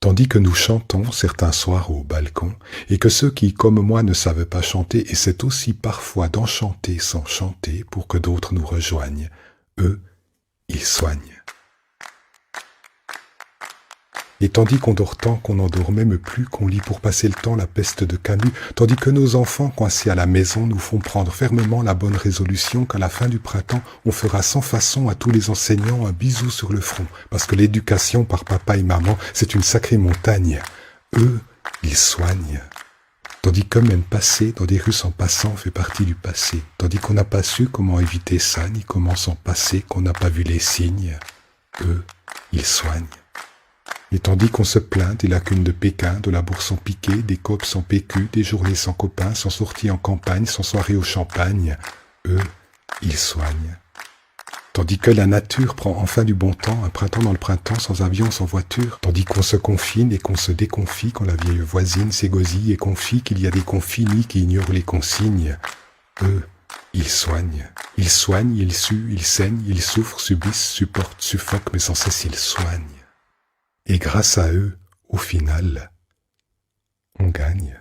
Tandis que nous chantons certains soirs au balcon, et que ceux qui, comme moi, ne savent pas chanter, essaient aussi parfois d'enchanter sans chanter pour que d'autres nous rejoignent, eux, ils soignent. Et tandis qu'on dort tant qu'on n'endort même plus, qu'on lit pour passer le temps la peste de Camus, tandis que nos enfants coincés à la maison nous font prendre fermement la bonne résolution qu'à la fin du printemps, on fera sans façon à tous les enseignants un bisou sur le front, parce que l'éducation par papa et maman, c'est une sacrée montagne. Eux, ils soignent. Tandis que même passer dans des rues sans passant fait partie du passé, tandis qu'on n'a pas su comment éviter ça, ni comment s'en passer, qu'on n'a pas vu les signes. Eux, ils soignent. Et tandis qu'on se plaint des lacunes de Pékin, de la bourse sans piqué, des copes sans PQ, des journées sans copains, sans sortie en campagne, sans soirée au champagne, eux, ils soignent. Tandis que la nature prend enfin du bon temps, un printemps dans le printemps, sans avion, sans voiture, tandis qu'on se confine et qu'on se déconfie, quand la vieille voisine s'égosille et confie qu'il y a des confinis qui ignorent les consignes, eux, ils soignent. Ils soignent, ils suent, ils saignent, ils souffrent, subissent, supportent, suffoquent, mais sans cesse ils soignent. Et grâce à eux, au final, on gagne.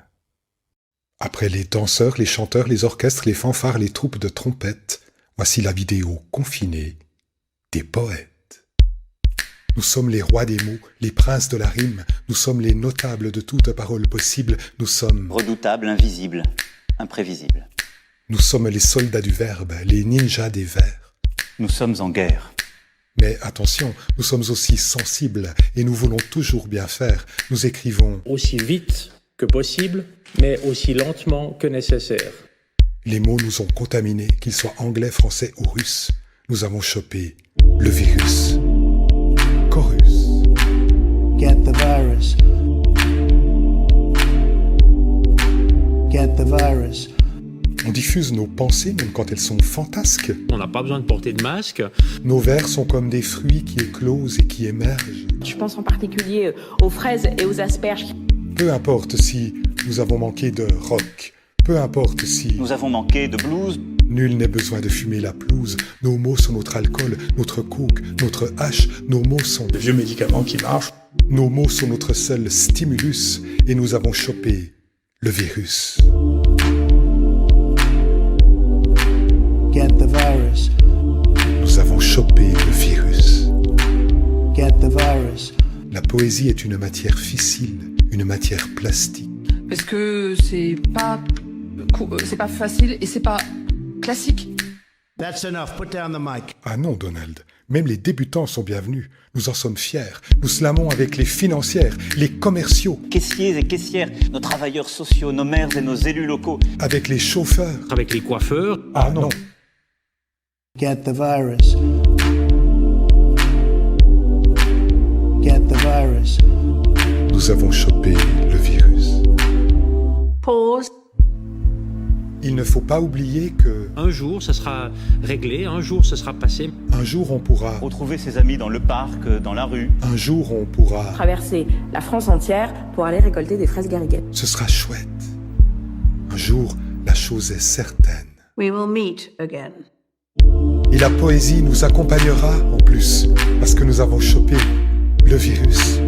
Après les danseurs, les chanteurs, les orchestres, les fanfares, les troupes de trompettes, voici la vidéo confinée des poètes. Nous sommes les rois des mots, les princes de la rime, nous sommes les notables de toute parole possible, nous sommes redoutables, invisibles, imprévisibles. Nous sommes les soldats du verbe, les ninjas des vers. Nous sommes en guerre. Mais attention, nous sommes aussi sensibles et nous voulons toujours bien faire. Nous écrivons aussi vite que possible, mais aussi lentement que nécessaire. Les mots nous ont contaminés, qu'ils soient anglais, français ou russes. Nous avons chopé le virus. Chorus. Get the virus. Get the virus. On diffuse nos pensées même quand elles sont fantasques. On n'a pas besoin de porter de masque. Nos vers sont comme des fruits qui éclosent et qui émergent. Je pense en particulier aux fraises et aux asperges. Peu importe si nous avons manqué de rock, peu importe si nous avons manqué de blues. Nul n'est besoin de fumer la pelouse. Nos mots sont notre alcool, notre coke, notre hache. Nos mots sont de vieux médicaments qui marchent. Nos mots sont notre seul stimulus. Et nous avons chopé le virus. Get the virus. Nous avons chopé le virus. Get the virus. La poésie est une matière fissile, une matière plastique. Parce que c'est pas facile et c'est pas classique. That's enough. Put down the mic. Ah non, Donald. Même les débutants sont bienvenus. Nous en sommes fiers. Nous slamons avec les financières, les commerciaux. Caissiers et caissières, nos travailleurs sociaux, nos maires et nos élus locaux. Avec les chauffeurs. Avec les coiffeurs. Ah non. Get the virus. Get the virus. Nous avons chopé le virus. Pause. Il ne faut pas oublier que un jour, ça sera réglé, un jour, ça sera passé. Un jour, on pourra retrouver ses amis dans le parc, dans la rue. Un jour, on pourra traverser la France entière pour aller récolter des fraises garriguettes. Ce sera chouette. Un jour, la chose est certaine. We will meet again. Et la poésie nous accompagnera en plus, parce que nous avons chopé le virus.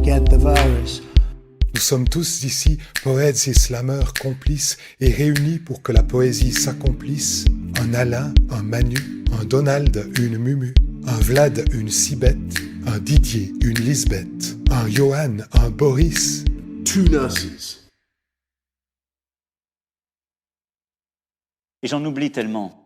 Get the virus. Nous sommes tous ici, poètes et slameurs complices, et réunis pour que la poésie s'accomplisse. Un Alain, un Manu, un Donald, une Mumu, un Vlad, une Cibette, un Didier, une Lisbeth, un Johan, un Boris. Two nurses. Et j'en oublie tellement.